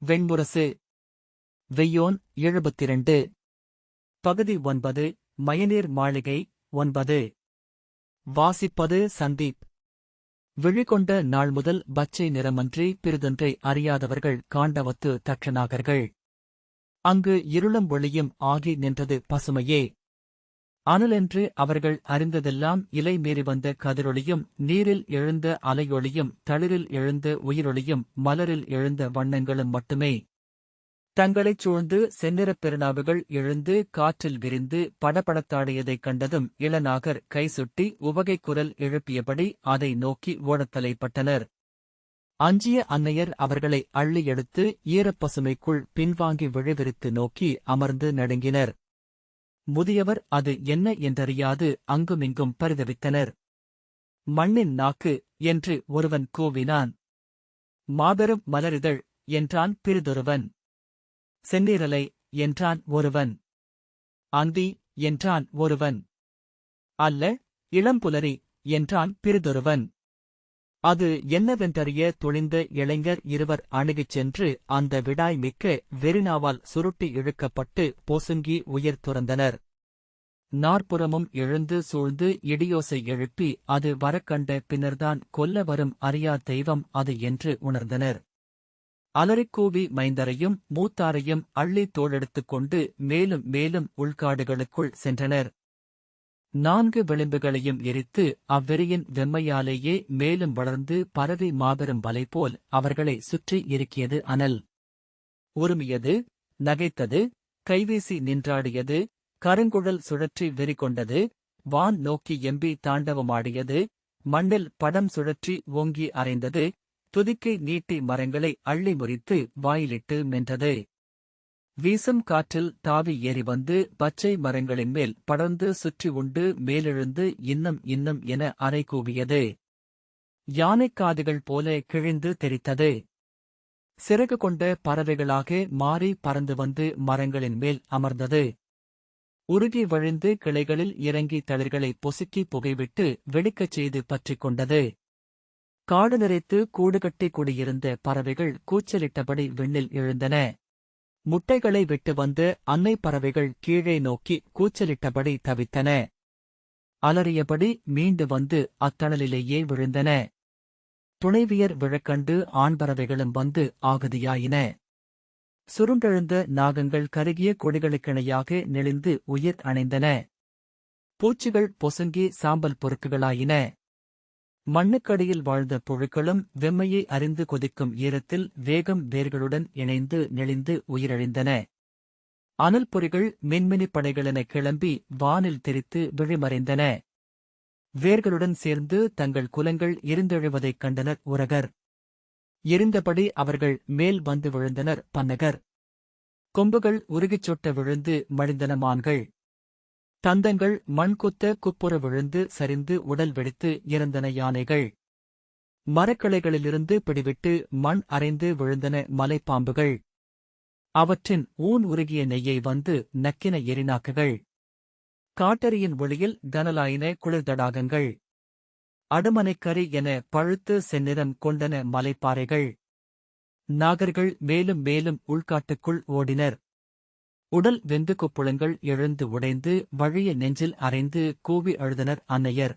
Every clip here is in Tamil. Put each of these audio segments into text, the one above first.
வெண்முரசு. வெய்யோன் 72. பகுதி 9. மயநீர் மாளிகை 9. வாசிப்பது சந்தீப். விழிகொண்ட நாள் முதல் பச்சை நிறமன்றி பிறிதொன்றை அறியாதவர்கள் காண்டவத்து தட்சநாகர்கள். அங்கு இருளும் ஒளியும் ஆகி நின்றது பசுமையே. அனலென்று அவர்கள் அறிந்ததெல்லாம் இலை மீறி வந்த கதிரொளியும், நீரில் எழுந்த அலையொளியும், தளிரில் எழுந்த உயிரொளியும், மலரில் எழுந்த வண்ணங்களும் மட்டுமே. தங்களைச் சூழ்ந்து செந்நிறப் பெருநாவுகள் எழுந்து காற்றில் விரிந்து படபடத்தாடியதைக் கண்டதும் இளநாகர் கைசுட்டி உவகைக் குரல் எழுப்பியபடி அதை நோக்கி ஓடத் தலைப்பட்டனர். அஞ்சிய அன்னையர் அவர்களை அள்ளி எடுத்து ஈரப்பசுமைக்குள் பின்வாங்கி விழிவிரித்து நோக்கி அமர்ந்து நடுங்கினர். முதியவர் அது என்ன என்றறியாது அங்குமிங்கும் பரிதவித்தனர். மண்ணின் நாக்கு என்று ஒருவன் கூவினான். மாபெரும் மலரிதழ் என்றான் பிறிதொருவன். செந்நீரலை என்றான் ஒருவன். அந்தி என்றான் ஒருவன். அல்ல, இளம்புலரி என்றான் பிறிதொருவன். அது என்னவென்றறிய துணிந்த இளைஞர் இருவர் அணுகிச் சென்று அந்த விடாய் மிக்க வெறிநாவால் சுருட்டி இழுக்கப்பட்டு பொசுங்கி உயிர் துறந்தனர். நாற்புறமும் எழுந்து சூழ்ந்து இடியோசை எழுப்பி அது வரக்கண்ட பின்னர்தான் கொல்ல வரும் அறியார் தெய்வம் அது என்று உணர்ந்தனர். அலறிக்கூவி மைந்தரையும் மூத்தாரையும் அள்ளி தோளெடுத்துக் கொண்டு மேலும் மேலும் உள்காடுகளுக்குள் சென்றனர். 4 விளிம்புகளையும் எரித்து அவ்வெறியின் வெம்மையாலேயே மேலும் வளர்ந்து பரவி மாபெரும் வலைபோல் அவர்களை சுற்றி இறுக்கியது அனல். உருமியது, நகைத்தது, கைவீசி நின்றாடியது, கருங்குழல் சுழற்றி வெறிகொண்டது, வான் நோக்கி எம்பி தாண்டவமாடியது, மண்ணில் படம் சுழற்றி ஓங்கி அறைந்தது, துதிக்கை நீட்டி மரங்களை அள்ளி முறித்து வாயிலிட்டு மென்றது. வீசும் காற்றில் தாவி ஏறி வந்து பச்சை மரங்களின் மேல் படர்ந்து சுற்றி உண்டு மேலெழுந்து இன்னும் இன்னும் என அறை கூவியது. யானைக்காதுகள் போல கிழிந்து தெரித்தது. சிறகு கொண்ட பறவைகளாக மாறி பறந்து வந்து மரங்களின் மேல் அமர்ந்தது. உருகி வழிந்து கிளைகளில் இறங்கி தளிர்களை பொசுக்கி புகைவிட்டு வெடிக்கச் செய்து பற்றிக் கொண்டது. காடு நிறைத்து கூடுகட்டி குடியிருந்த பறவைகள் கூச்சலிட்டபடி விண்ணில் எழுந்தன. முட்டைகளை விட்டு வந்து அன்னை பறவைகள் கீழே நோக்கி கூச்சலிட்டபடி தவித்தன. அலறியபடி மீண்டு வந்து அத்தணலிலேயே விழுந்தன. துணைவியர் விழக்கண்டு ஆண்பறவைகளும் வந்து ஆகுதியாயின. சுருண்டெழுந்த நாகங்கள் கருகிய கொடிகளுக்கிணையாக நெளிந்து உயிர் அணைந்தன. பூச்சிகள் பொசுங்கி சாம்பல் பொறுக்குகளாயின. மண்ணுக்கடியில் வாழ்ந்த புழுக்களும் வெம்மையை அறிந்து கொதிக்கும் ஈரத்தில் வேகம் வேர்களுடன் இணைந்து நெளிந்து உயிரிழந்தன. அனல் பொறிகள் மின்மினி படைகளென கிளம்பி வானில் தெரித்து விழிமறைந்தன. வேர்களுடன் சேர்ந்து தங்கள் குலங்கள் எரிந்தெழுவதைக் கண்டனர் உரகர். எரிந்தபடி அவர்கள் மேல் வந்து விழுந்தனர் பன்னகர். கொம்புகள் உருகிச் சொட்ட விழுந்து மழிந்தன மான்கள். தந்தங்கள் மண்குத்த குப்புற விழுந்து சரிந்து உடல் வெடித்து இறந்தன யானைகள். மரக்கிளைகளிலிருந்து பிடிவிட்டு மண் அரைந்து விழுந்தன மலைப்பாம்புகள். அவற்றின் ஊன் உருகிய நெய்யை வந்து நக்கின எரிநாக்குகள். காட்டரியின் ஒளியில் கனலாயின குளிர்தடாகங்கள். அடுமனைக்கரி என பழுத்து செந்நிறம் கொண்டன மலைப்பாறைகள். நாகர்கள் மேலும் மேலும் உள்காட்டுக்குள் ஓடினர். உடல் வெந்து கொப்புளங்கள் எழுந்து உடைந்து வழிய நெஞ்சில் அரைந்து கூவி அழுதனர் அன்னையர்.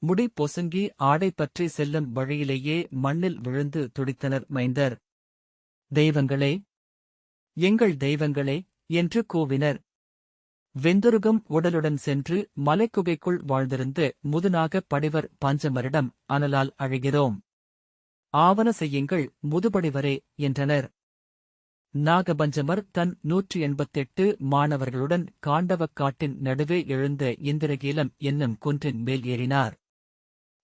முடி பொசுங்கி ஆடை பற்றி செல்லும் வழியிலேயே மண்ணில் விழுந்து துடித்தனர் மைந்தர். தெய்வங்களே, எங்கள் தெய்வங்களே என்று கூவினர். வெந்துருகும் உடலுடன் சென்று மலைக்குகைக்குள் வாழ்ந்திருந்த முதுநாக படிவர் பஞ்சமரிடம் அனலால் அழுகிறோம். ஆவன செய்யுங்கள் முதுபடிவரே என்றனர். நாகபஞ்சமர் தன் 188 மாணவர்களுடன் காண்டவக்காட்டின் நடுவே எழுந்த இந்திரகீலம் என்னும் குன்றின் மேல் ஏறினார்.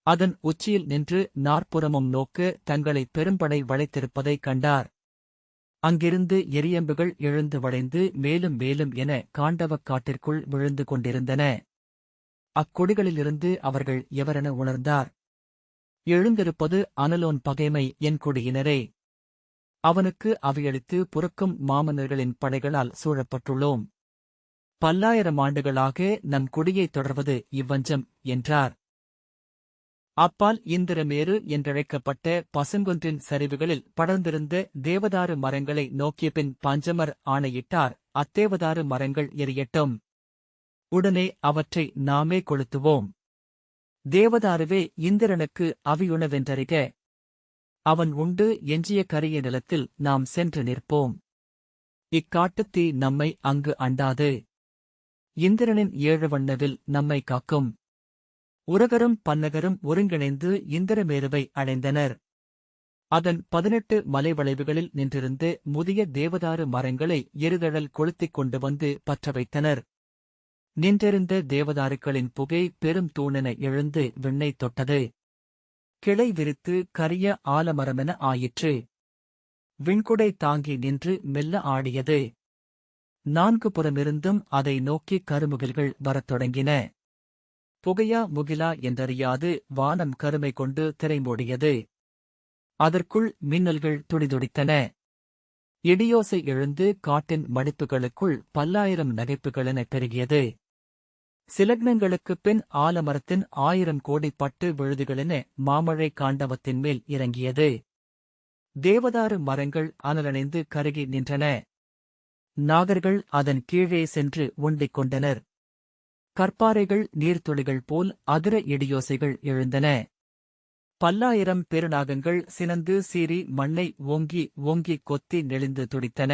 அதன் உச்சியில் நின்று நாற்புறமும் நோக்க தங்களை பெரும்படை வளைத்திருப்பதைக் கண்டார். அங்கிருந்து எரியம்புகள் எழுந்து வளைந்து மேலும் மேலும் என காண்டவக்காட்டிற்குள் விழுந்து கொண்டிருந்தன. அக்கொடிகளிலிருந்து அவர்கள் எவரென உணர்ந்தார். எழுந்திருப்பது அனலோன் பகைமை என் குடியினரே. அவனுக்கு அவையளித்து புறக்கும் மாமன்னர்களின் படைகளால் சூழப்பட்டுள்ளோம். பல்லாயிரம் ஆண்டுகளாக நம் குடியைத் தொடர்வது இவ்வஞ்சம் என்றார். அப்பால் இந்திரமேரு என்றழைக்கப்பட்ட பசுங்குன்றின் சரிவுகளில் படர்ந்திருந்த தேவதாரு மரங்களை நோக்கியபின் பஞ்சமர் ஆணையிட்டார், அத்தேவதாரு மரங்கள் எரியட்டும். உடனே அவற்றை நாமே கொளுத்துவோம். தேவதாருவே இந்திரனுக்கு அவியுணவென்றறிக. அவன் உண்டு எஞ்சிய கரிய நிலத்தில் நாம் சென்று நிற்போம். இக்காட்டுத் தீ நம்மை அங்கு அண்டாது. இந்திரனின் 7 வண்ணவில் நம்மை காக்கும். உரகரும் பன்னகரும் ஒருங்கிணைந்து இந்திரமேருவை அடைந்தனர். அதன் 18 மலைவளைவுகளில் நின்றிருந்து முதிய தேவதாரு மரங்களை எருதழல் கொளுத்திக் கொண்டு வந்து பற்ற வைத்தனர். நின்றிருந்த தேவதாருக்களின் புகை பெரும் தூணென எழுந்து விண்ணை தொட்டது. கிளை விரித்து கரிய ஆலமரமென ஆயிற்று. விண்குடை தாங்கி நின்று மெல்ல ஆடியது. 4 புறமிருந்தும் அதை நோக்கி கருமுகில்கள் வரத் தொடங்கின. புகையா முகிலா என்றறியாது வானம் கருமை கொண்டு திரைமூடியது. அதற்குள் மின்னல்கள் துடிதுடித்தன. இடியோசை எழுந்து காட்டின் மடிப்புகளுக்குள் பல்லாயிரம் நகைப்புகளென பெருகியது. சிலக்னங்களுக்குப் பின் ஆலமரத்தின் 1000 கோடி பட்டு விழுதுகளென மாமழை காண்டவத்தின் மேல் இறங்கியது. தேவதாரு மரங்கள் அனலணைந்து கருகி நின்றன. நாகர்கள் அதன் கீழே சென்று உண்டிக் கொண்டனர். கற்பாறைகள் நீர்த்துளிகள் போல் அதிர இடியோசைகள் எழுந்தன. பல்லாயிரம் பெருநாகங்கள் சினந்து சீறி மண்ணை ஓங்கி ஓங்கி கொத்தி நெளிந்து துடித்தன.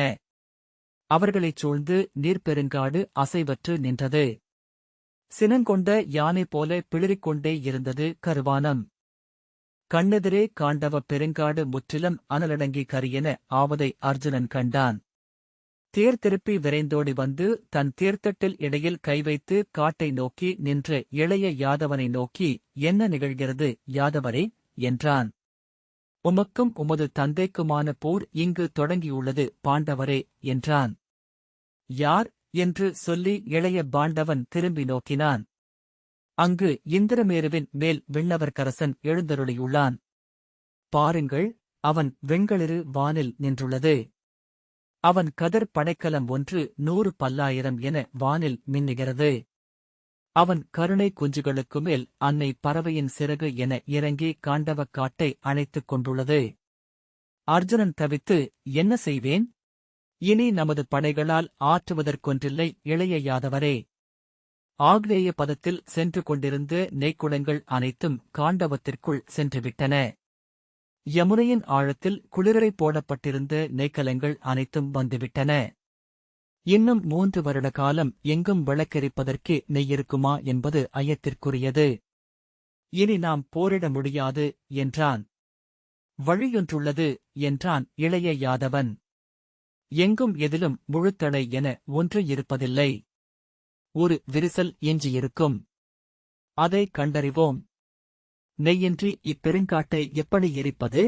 அவர்களைச் சூழ்ந்து நீர்ப்பெருங்காடு அசைவற்று நின்றது. சினங்கொண்ட யானை போல பிளிரிக்கொண்டே இருந்தது கருவானம். கண்ணெதிரே காண்டவ பெருங்காடு முற்றிலும் அனலடங்கி கரியென ஆவதை அர்ஜுனன் கண்டான். தேர் திருப்பி விரைந்தோடி வந்து தன் தேர்த்தட்டில் இடையில் கை வைத்து காட்டை நோக்கி நின்ற இளைய யாதவனை நோக்கி, என்ன நிகழ்கிறது யாதவரே? என்றான். உமக்கும் உமது தந்தைக்குமான போர் இங்கு தொடங்கியுள்ளது பாண்டவரே என்றான். யார் என்று சொல்லி இளைய பாண்டவன் திரும்பி நோக்கினான். அங்கு இந்திரமேருவின் மேல் விண்ணவர்க்கரசன் எழுந்தருளியுள்ளான். பாருங்கள், அவன் வெண்களிறு வானில் நின்றுள்ளது. அவன் கதிர் படைக்கலம் 100 பல்லாயிரம் என வானில் மின்னுகிறது. அவன் கருணை குஞ்சுகளுக்கு மேல் அன்னை பறவையின் சிறகு என இறங்கி காண்டவக் காட்டை அணைத்துக் கொண்டுள்ளது. அர்ஜுனன் தவித்து, என்ன செய்வேன்? இனி நமது படைகளால் ஆற்றுவதற்கொன்றில்லை இளைய யாதவரே. ஆக்னேய பதத்தில் சென்று கொண்டிருந்த நெய்க்குளங்கள் அனைத்தும் காண்டவத்திற்குள் சென்றுவிட்டன. யமுனையின் ஆழத்தில் குளிரறை போடப்பட்டிருந்த நெய்க்கலங்கள் அனைத்தும் வந்துவிட்டன. இன்னும் 3 வருட காலம் எங்கும் விளக்கெரிப்பதற்கு நெய்யிருக்குமா என்பது ஐயத்திற்குரியது. இனி நாம் போரிட முடியாது என்றான். வழியொன்றுள்ளது என்றான் இளைய யாதவன். எங்கும் எதிலும் முழுத்தடை என ஒன்று இருப்பதில்லை. ஒரு விரிசல் எஞ்சியிருக்கும். அதை கண்டறிவோம். நெய்யின்றி இப்பெருங்காட்டை எப்படி எரிப்பது?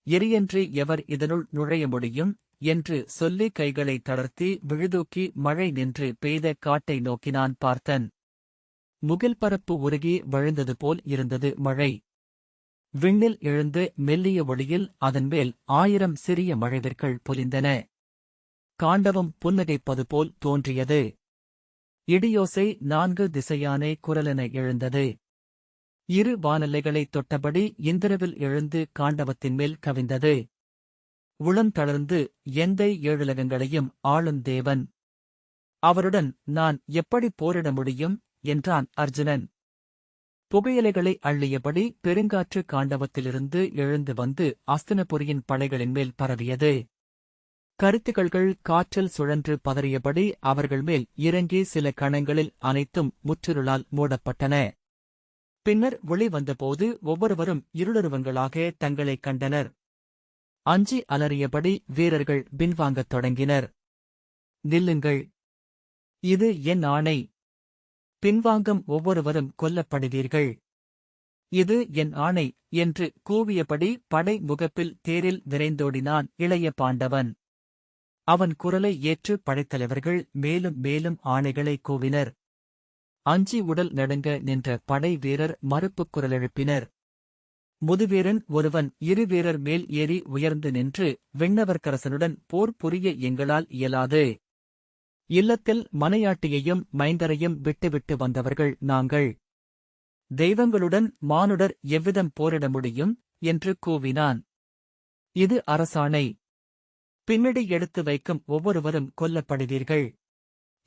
எரியன்றி எவர் இதனுள் நுழைய முடியும்? என்று சொல்லி கைகளை தளர்த்தி விழுதூக்கி மழை நின்று பெய்த காட்டை நோக்கினான் பார்த்தன். முகில் பரப்பு உருகி வழிந்தது போல் இருந்தது மழை. விண்ணில் எழுந்து மெல்லிய ஒளியில் அதன்மேல் 1000 சிறிய மழைவிற்கள் பொலிந்தன. காண்டவம் புன்னகைப்பது போல் தோன்றியது. இடியோசை 4 திசையானே குரலென எழுந்தது. 2 வானெல்லைகளைத் தொட்டபடி இந்திரவில் எழுந்து காண்டவத்தின் மேல் கவிந்தது. உளம் தளர்ந்து எந்தை 7 உலகங்களையும் ஆளும் தேவன். அவருடன் நான் எப்படி போரிட முடியும்? என்றான் அர்ஜுனன். புகையிலைகளை அள்ளியபடி பெருங்காற்று காண்டவத்திலிருந்து எழுந்து வந்து அஸ்தினபுரியின் படைகளின் மேல் பரவியது. கருத்துகள்கள் காற்றில் சுழன்று பதறியபடி அவர்கள் மேல் இறங்கி சில கணங்களில் அனைத்தும் முற்றிருளால் மூடப்பட்டன. பின்னர் ஒளி வந்தபோது ஒவ்வொருவரும் இருளுருவங்களாக தங்களைக் கண்டனர். அஞ்சி அலறியபடி வீரர்கள் பின்வாங்கத் தொடங்கினர். நில்லுங்கள், இது என் ஆணை. பின்வாங்கும் ஒவ்வொருவரும் கொல்லப்படுவீர்கள். இது என் ஆணை என்று கூவியபடி படை முகப்பில் தேரில் விரைந்தோடினான் இளைய பாண்டவன். அவன் குரலை ஏற்று படைத்தலைவர்கள் மேலும் மேலும் ஆணைகளை கூவினர். அஞ்சி உடல் நடுங்க நின்ற படை வீரர் மறுப்புக் குரலெழுப்பினர். முதுவீரன் ஒருவன் 2 வீரர் மேல் ஏறி உயர்ந்து நின்று விண்ணவர்க்கரசனுடன் போர் புரிய எங்களால் இயலாது. இல்லத்தில் மனையாட்டியையும் மைந்தரையும் விட்டுவிட்டு வந்தவர்கள் நாங்கள். தெய்வங்களுடன் மானுடர் எவ்விதம் போரிட முடியும் என்று கூவினான். இது அரசாணை. பின்னடி எடுத்து வைக்கும் ஒவ்வொருவரும் கொல்லப்படுவீர்கள்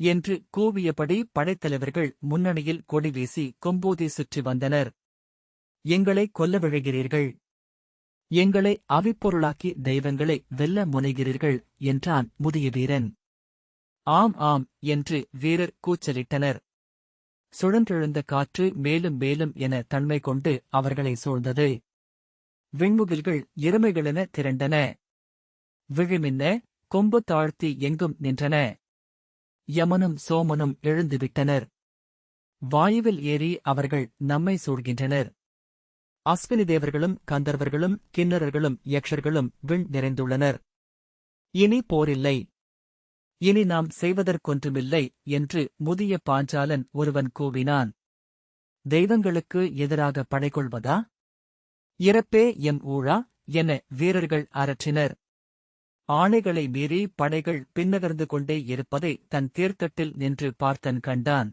என்று கூவியபடி படைத்தலைவர்கள் முன்னணியில் கொடி வீசி கொம்பூதி சுற்றி வந்தனர். எங்களை கொல்ல விழைகிறீர்கள், எங்களை அவிப்பொருளாக்கி தெய்வங்களை வெல்ல முனைகிறீர்கள் என்றான் முதிய வீரன். ஆம் ஆம் என்று வீரர் கூச்சலிட்டனர். சுழன்றெழுந்த காற்று மேலும் மேலும் என தன்மை கொண்டு அவர்களை சூழ்ந்தது. விண்முகில்கள் எருமைகளென திரண்டன. விழிமின்ன, கொம்பு தாழ்த்தி எங்கும் நின்றன. யமனும் சோமனும் எழுந்துவிட்டனர். வாயுவில் ஏறி அவர்கள் நம்மை சூழ்கின்றனர். அஸ்வினி தேவர்களும் கந்தர்வர்களும் கிண்ணறர்களும் யக்ஷர்களும் விண் நிறைந்துள்ளனர். இனி போரில்லை, இனி நாம் செய்வதற்கொன்றுமில்லை என்று முதிய பாஞ்சாலன் ஒருவன் கூவினான். தெய்வங்களுக்கு எதிராக படைகொள்வதா? இறப்பே எம் ஊழா என வீரர்கள் அரற்றினர். ஆணைகளை மீறி படைகள் பின்னகர்ந்து கொண்டே இருப்பதை தன் தேர்தட்டில் நின்று பார்த்தன் கண்டான்.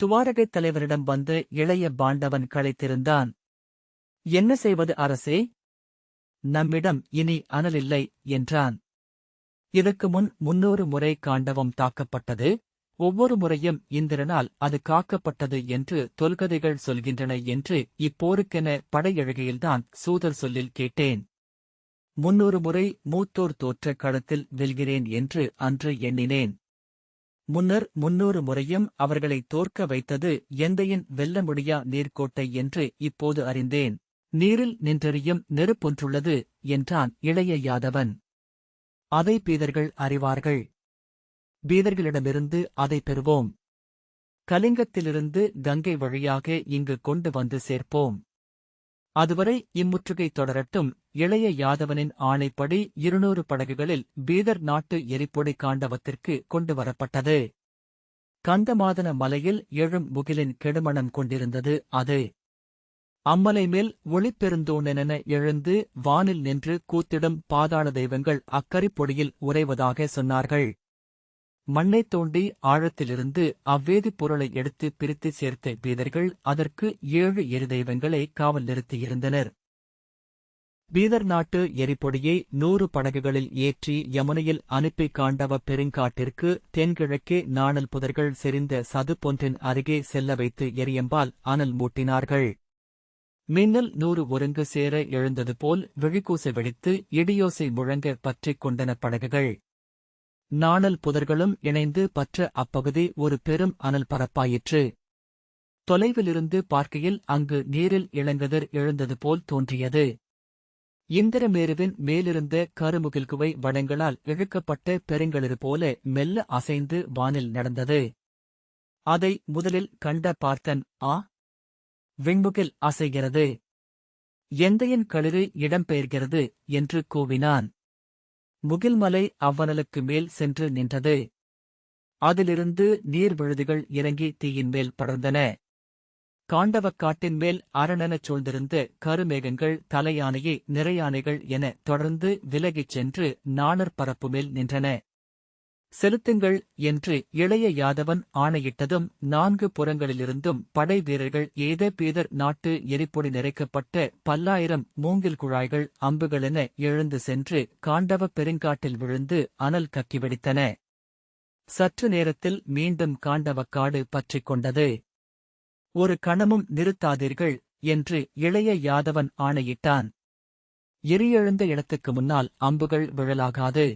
துவாரகைத் தலைவரிடம் வந்து இளைய பாண்டவன் களைத்திருந்தான். என்ன செய்வது அரசே? நம்மிடம் இனி அனலில்லை என்றான். இதற்கு முன் 300 முறை காண்டவம் தாக்கப்பட்டது, ஒவ்வொரு முறையும் இந்திரனால் அது காக்கப்பட்டது என்று தொல்கதைகள் சொல்கின்றன என்று இப்போருக்கென படையெழுகையில்தான் சூதர் சொல்லில் கேட்டேன். 300 முறை மூத்தோர் தோற்ற களத்தில் வெல்கிறேன் என்று அன்று எண்ணினேன். முன்னர் 300 முறையும் அவர்களை தோற்க வைத்தது எந்தையின் வெல்ல முடியா நீர்க்கோட்டை என்று இப்போது அறிந்தேன். நீரில் நின்றெறியும் நெருப்பொன்றுள்ளது என்றான் இளைய யாதவன். அதை பீதர்கள் அறிவார்கள். பீதர்களிடமிருந்து அதை பெறுவோம். கலிங்கத்திலிருந்து கங்கை வழியாக இங்கு கொண்டு வந்து சேர்ப்போம். அதுவரை இம்முற்றுகை தொடரட்டும். இளைய யாதவனின் ஆணைப்படி 200 படகுகளில் பீதர் நாட்டு எரிப்பொடி காண்டவத்திற்கு கொண்டு வரப்பட்டது. கந்தமாதன மலையில் எழும் முகிலின் கெடுமணம் கொண்டிருந்தது அது. அம்மலை மேல் ஒளிப்பெருந்தோணென எழுந்து வானில் நின்று கூத்திடும் பாதாள தெய்வங்கள் அக்கரிப்பொடியில் உறைவதாக சொன்னார்கள். மண்ணைத் தோண்டி ஆழத்திலிருந்து அவ்வேதிப் பொருளை எடுத்து பிரித்து சேர்த்த பீதர்கள் அதற்கு 7 எரிதெய்வங்களை காவல் நிறுத்தியிருந்தனர். பீதர் நாட்டு எரிப்பொடியை 100 படகுகளில் ஏற்றி யமுனையில் அனுப்பி காண்டவ பெருங்காட்டிற்கு தென்கிழக்கே நாணல் புதர்கள் செறிந்த சதுப்பொன்றின் அருகே செல்ல வைத்து எரியம்பால் அனல் மூட்டினார்கள். மின்னல் 100 ஒருங்கு சேர எழுந்தது போல் விழிக்கூசை வெடித்து இடியோசை முழங்க பற்றிக் கொண்டன படகுகள். நாணல் புதர்களும் இணைந்து பற்ற அப்பகுதி ஒரு பெரும் அனல் பரப்பாயிற்று. தொலைவிலிருந்து பார்க்கையில் அங்கு நீரில் இளங்கதிர் எழுந்தது போல் தோன்றியது. இந்திரமேருவின் மேலிருந்த கருமுகில்குவை வடங்களால் இழுக்கப்பட்ட பெருங்களிறு போல மெல்ல அசைந்து வானில் நடந்தது. அதை முதலில் கண்ட பார்த்தன், ஆ, விண்முகில் அசைகிறது, எந்தையின் களிறு இடம்பெயர்கிறது என்று கூவினான். முகில்மலை அவ்வனலுக்கு மேல் சென்று நின்றது. அதிலிருந்து நீர்விழுதுகள் இறங்கி தீயின் மேல் படர்ந்தன. காண்டவக்காட்டின் மேல் அரணெனச் சூழ்ந்திருந்த கருமேகங்கள் தலையானையே நிறையானைகள் என தொடர்ந்து விலகிச் சென்று நாணற் பரப்பு மேல் நின்றன. செலுத்துங்கள் என்று இளைய யாதவன் ஆணையிட்டதும் 4 புறங்களிலிருந்தும் படை வீரர்கள் ஏத பீதர் நாட்டு எரிப்பொடி நிறைக்கப்பட்ட 10,000 மூங்கில் குழாய்கள் அம்புகளென எழுந்து சென்று காண்டவ பெருங்காட்டில் விழுந்து அனல் கக்கி வெடித்தன. சற்று நேரத்தில் மீண்டும் காண்டவக்காடு பற்றிக் கொண்டது. ஒரு கணமும் நிறுத்தாதீர்கள் என்று இளைய யாதவன் ஆணையிட்டான். எரியெழுந்த இடத்துக்கு முன்னால் அம்புகள் விழலாகாது.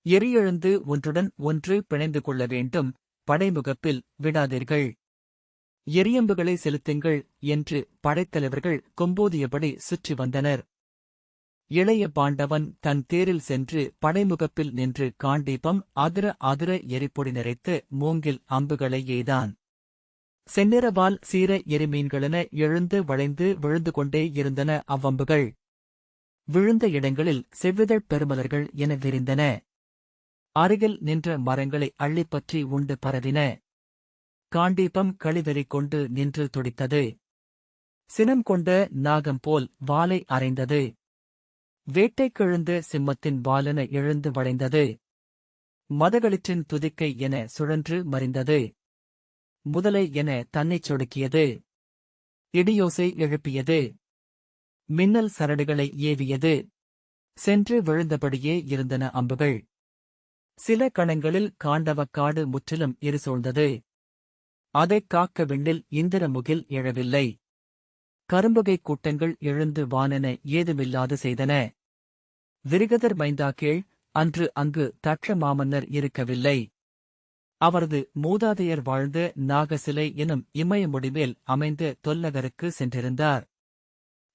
எரியெழுந்து ஒன்றுடன் ஒன்று பிணைந்து கொள்ள வேண்டும். படைமுகப்பில் விடாதீர்கள். எரியம்புகளை செலுத்துங்கள் என்று படைத்தலைவர்கள் கொம்போதியபடி சுற்றி வந்தனர். இளைய பாண்டவன் தன் தேரில் சென்று படைமுகப்பில் நின்று காண்டீபம் அதிர எரிப்பொடி நிறைத்து மூங்கில் அம்புகளை எய்தான். செந்நிறவால் சீர எரிமீன்களென எழுந்து வளைந்து விழுந்து கொண்டே இருந்தன அவ்வம்புகள். விழுந்த இடங்களில் செவ்விதழ் பெருமலர்கள் என விரிந்தன. அருகில் நின்ற மரங்களை அள்ளிப்பற்றி உண்டு பரவின. காண்டீபம் களிவெறி கொண்டு நின்று துடித்தது. சினம் கொண்ட நாகம் போல் வாலை அறைந்தது. வேட்டைக்கெழுந்த சிம்மத்தின் வாலென எழுந்து வளைந்தது. மதகளிற்றின் துதிக்கை என சுழன்று மறிந்தது. முதலை என தன்னைச் சொடுக்கியது. இடியோசை எழுப்பியது. மின்னல் சரடுகளை ஏவியது. சென்று விழுந்தபடியே இருந்தன அம்புகள். சில கணங்களில் காண்டவக்காடு முற்றிலும் எரிசூழ்ந்தது. அதைக் காக்க விண்ணில் இந்திரமுகில் எழவில்லை. கரும்புகைக் கூட்டங்கள் எழுந்து வானென ஏதுமில்லாது செய்தன. விரிகதர் மைந்தா கேள், அன்று அங்கு தட்ச மாமன்னர் இருக்கவில்லை. அவரது மூதாதையர் வாழ்ந்த நாகசிலை எனும் இமயமுடிமேல் அமைந்த தொல்லகருக்கு சென்றிருந்தார்.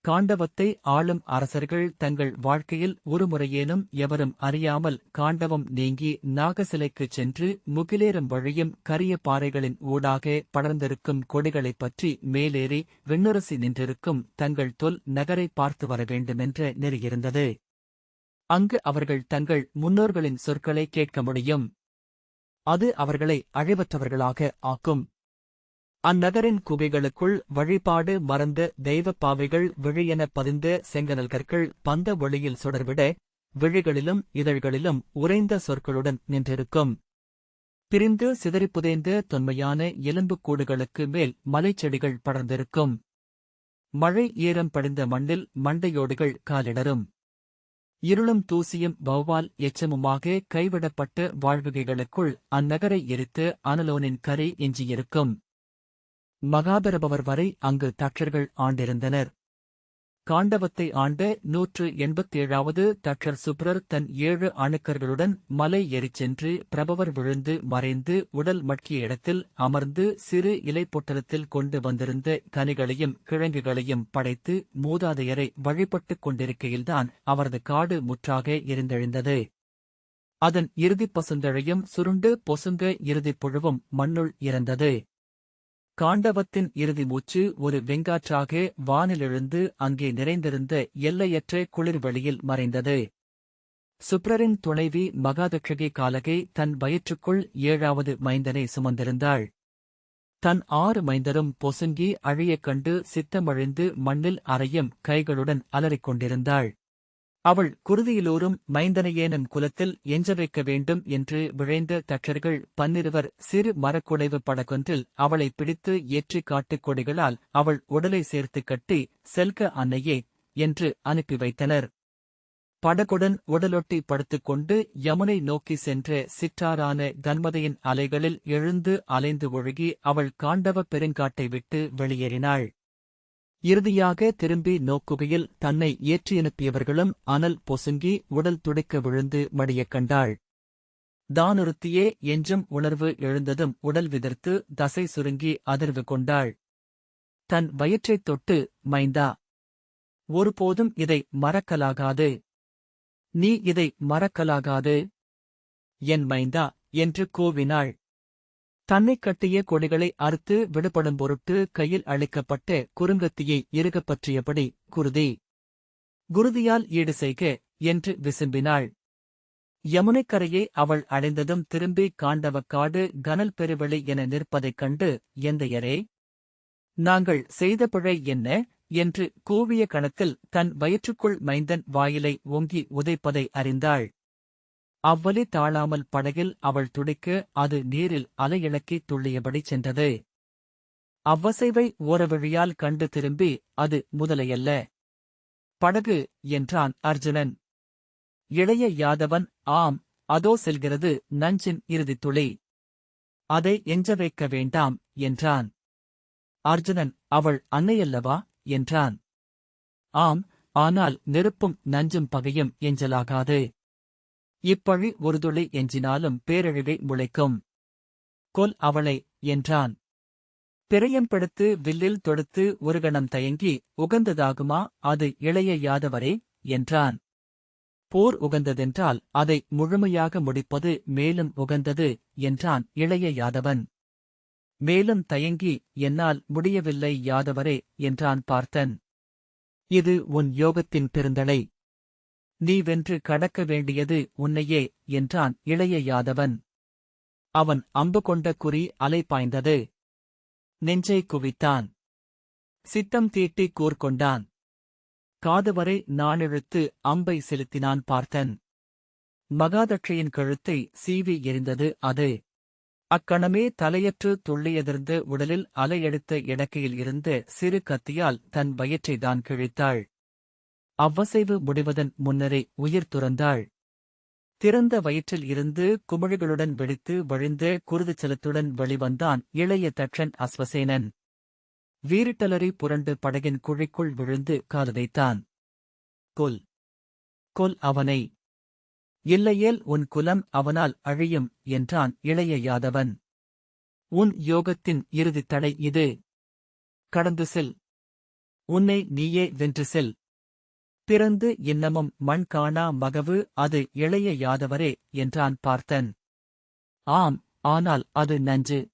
காண்டவத்தை ஆளும் அரசர்கள் தங்கள் வாழ்க்கையில் ஒருமுறையேனும் எவரும் அறியாமல் காண்டவம் நீங்கி நாகசிலைக்குச் சென்று முகிலேறும் வழியும் கரிய பாறைகளின் ஊடாக படர்ந்திருக்கும் கொடிகளைப் பற்றி மேலேறி விண்ணுரசி நின்றிருக்கும் தங்கள் தொல் நகரை பார்த்து வர வேண்டுமென்ற நெறியிருந்தது. அங்கு அவர்கள் தங்கள் முன்னோர்களின் சொற்களை கேட்க முடியும். அது அவர்களை அழிவற்றவர்களாக ஆக்கும். அந்நகரின் குகைகளுக்குள் வழிபாடு மறந்த தெய்வப் பாவைகள் விழியென பதிந்த செங்கனல் கற்கள் பந்த ஒளியில் சுடர்விட, விழிகளிலும் இதழ்களிலும் உறைந்த சொற்களுடன் நின்றிருக்கும். பிரிந்து சிதறிப்புதைந்த தொன்மையான எலும்புக்கூடுகளுக்கு மேல் மலைச்செடிகள் படர்ந்திருக்கும். மழை ஈரம் படிந்த மண்ணில் மண்டையோடுகள் காலிடரும். இருளும் தூசியும் வௌவால் எச்சமுமாக கைவிடப்பட்ட வாழ்வுகைகளுக்குள் அந்நகரை எரித்து அனலோனின் கரை எஞ்சியிருக்கும். மகாபரபவர் வரை அங்கு தட்சர்கள் ஆண்டிருந்தனர். காண்டவத்தை ஆண்ட 187வது தட்சர் சுப்ரர் தன் 7 அணுக்கர்களுடன் மலை ஏறிச் சென்று பிரபவர் விழுந்து மறைந்து உடல் மட்கிய இடத்தில் அமர்ந்து சிறு இலைப்பொட்டலத்தில் கொண்டு வந்திருந்த கனிகளையும் கிழங்குகளையும் படைத்து மூதாதையரை வழிபட்டுக் கொண்டிருக்கையில்தான் அவரது காடு முற்றாக எரிந்தெழுந்தது. அதன் இறுதிப் பசுந்தழையும் சுருண்டு பொசுங்க இறுதிப் புழுவும் மண்ணுள் இறந்தது. காண்டவத்தின் இறுதி மூச்சு ஒரு வெங்காற்றாக வானிலெழுந்து அங்கே நிறைந்திருந்த எல்லையற்ற குளிர்வெளியில் மறைந்தது. சுப்ரரின் துணைவி மகாதட்சகி காலகை தன் வயிற்றுக்குள் 7வது மைந்தனை சுமந்திருந்தாள். தன் 6 மைந்தரும் பொசுங்கி அழியக் கண்டு சித்தமழிந்து மண்ணில் அறையும் கைகளுடன் அலறிக் கொண்டிருந்தாள். அவள் குருதியிலூறும் மைந்தனையேனும் குலத்தில் எஞ்ச வைக்க வேண்டும் என்று விழைந்த தட்சர்கள் 12 சிறு மரக்குடைவு படகொன்றில் அவளை பிடித்து ஏற்றிக் காட்டுக் கொடிகளால் அவள் உடலை சேர்த்துக் கட்டி செல்க அன்னையே என்று அனுப்பி வைத்தனர். படகுடன் உடலொட்டி படுத்துக்கொண்டு யமுனை நோக்கி சென்ற சிற்றாரான கன்மதையின் அலைகளில் எழுந்து அலைந்து ஒழுகி அவள் காண்டவப் பெருங்காட்டை விட்டு வெளியேறினாள். இறுதியாக திரும்பி நோக்குகையில் தன்னை ஏற்றியனுப்பியவர்களும் அனல் பொசுங்கி உடல் துடைக்க விழுந்து மடியக் கண்டாள். தானொருத்தியே என்றும் உணர்வு எழுந்ததும் உடல் விதிர்த்து தசை சுருங்கி அதிர்வு கொண்டாள். தன் வயிற்றைத் தொட்டு, மைந்தா, ஒருபோதும் இதை மறக்கலாகாது. நீ இதை மறக்கலாகாது என் மைந்தா என்று கூவினாள். தன்னைக் கட்டிய கொடிகளை அறுத்து விடுபடும் பொருட்டு கையில் அளிக்கப்பட்ட குறுங்கத்தியை இறுகப் பற்றியபடி குருதி, குருதியால் ஈடு செய்க என்று விசும்பினாள். யமுனைக்கரையை அவள் அடைந்ததும் திரும்பி காண்டவக்காடு கனல் பெருவெளி என நிற்பதைக் கண்டு, எந்தையரே, நாங்கள் செய்த பிழை என்ன என்று கூவிய கணத்தில் தன் வயிற்றுக்குள் மைந்தன் வாயிலை ஓங்கி உதைப்பதை அறிந்தாள். அவ்வலி தாழாமல் படகில் அவள் துடிக்க அது நீரில் அலையிழக்கித் துள்ளியபடி சென்றது. அவ்வசைவை ஓரவழியால் கண்டு திரும்பி, அது முதலையல்ல, படகு என்றான் அர்ஜுனன். இளைய யாதவன், ஆம், அதோ செல்கிறது நஞ்சின் இறுதித் துளி. அதை எஞ்ச வைக்க வேண்டாம் என்றான். அர்ஜுனன், அவள் அன்னையல்லவா என்றான். ஆம், ஆனால் நெருப்பும் நஞ்சும் பகையும் எஞ்சலாகாது. இப்பழி ஒரு துளி எஞ்சினாலும் பேரழிவை முளைக்கும். கொல் அவளை என்றான். பிறையம் பிடித்து வில்லில் தொடுத்து ஒரு கணம் தயங்கி, உகந்ததாகுமா அது இளைய யாதவரே என்றான். போர் உகந்ததென்றால் அதை முழுமையாக முடிப்பது மேலும் உகந்தது என்றான் இளைய யாதவன். மேலும் தயங்கி, என்னால் முடியவில்லை யாதவரே என்றான் பார்த்தன். இது உன் யோகத்தின் பெருந்தளை. நீ வென்று கடக்க வேண்டியது உன்னையே என்றான் இளைய யாதவன். அவன் அம்பு கொண்ட குறி அலை பாய்ந்தது. நெஞ்சை குவித்தான். சித்தம் தீட்டி கூர்கொண்டான். காதுவரை நாணிழுத்து அம்பை செலுத்தினான் பார்த்தன். மகாதட்சையின் கழுத்தை சீவி எறிந்தது அது. அக்கணமே தலையற்று துள்ளியதிர்ந்து உடலில் அலையெடுத்த இடக்கையில் இருந்த சிறு கத்தியால் தன் வயிற்றைதான் கிழித்தாள். அவ்வசைவு முடிவதன் முன்னரே உயிர் துறந்தாள். திறந்த வயிற்றில் இருந்து குமிழிகளுடன் வெடித்து வழிந்த குருதிச்சலத்துடன் வெளிவந்தான் இளைய தட்சன் அஸ்வசேனன். வீறிட்டலறி புரண்டு படகின் குழிக்குள் விழுந்து காலுதைத்தான். கொல், கொல் அவனை, இல்லையேல் உன் குலம் அவனால் அழியும் என்றான் இளைய யாதவன். உன் யோகத்தின் இறுதித் தடை இது. கடந்து செல். உன்னை நீயே வென்று செல். பிறந்து இன்னமும் மண் காணா மகவு அது இளைய யாதவரே என்றான் பார்த்தன். ஆம், ஆனால் அது நஞ்சு.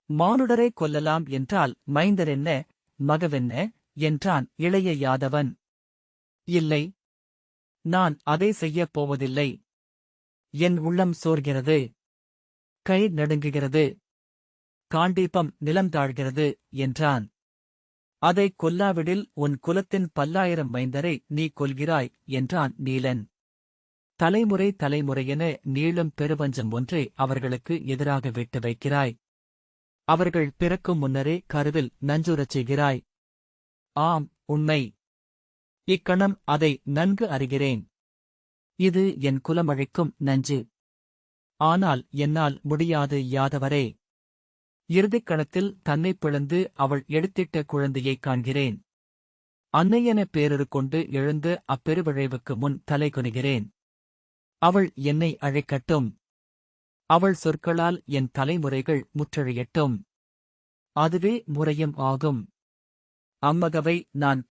மானுடரை கொல்லலாம் என்றால் மைந்தரென்ன, மகவென்ன என்றான் இளைய யாதவன். இல்லை, நான் அதை செய்யப் போவதில்லை. என் உள்ளம் சோர்கிறது. கை நடுங்குகிறது. காண்டீபம் நிலம்தாழ்கிறது என்றான். அதை கொல்லாவிடில் உன் குலத்தின் 10,000 மைந்தரை நீ கொல்கிறாய் என்றான் நீலன். தலைமுறை தலைமுறையென நீளும் பெருவஞ்சம் ஒன்றை அவர்களுக்கு எதிராக விட்டு வைக்கிறாய். அவர்கள் பிறக்கும் முன்னரே கருவில் நஞ்சுறச் செய்கிறாய். ஆம், உண்மை. இக்கணம் அதை நன்கு அறிகிறேன். இது என் குலமழிக்கும் நஞ்சு. ஆனால் என்னால் முடியாது யாதவரே. இறுதிக் கணத்தில் தன்னைப் பிளந்து அவள் எடுத்திட்ட குழந்தையைக் காண்கிறேன். அன்னையென பேரொரு கொண்டு எழுந்து அப்பெருவிழைவுக்கு முன் தலை குனிகிறேன். அவள் என்னை அழைக்கட்டும். அவள் சொற்களால் என் தலைமுறைகள் முற்றழியட்டும். அதுவே முறையும் ஆகும். அம்மகவை நான்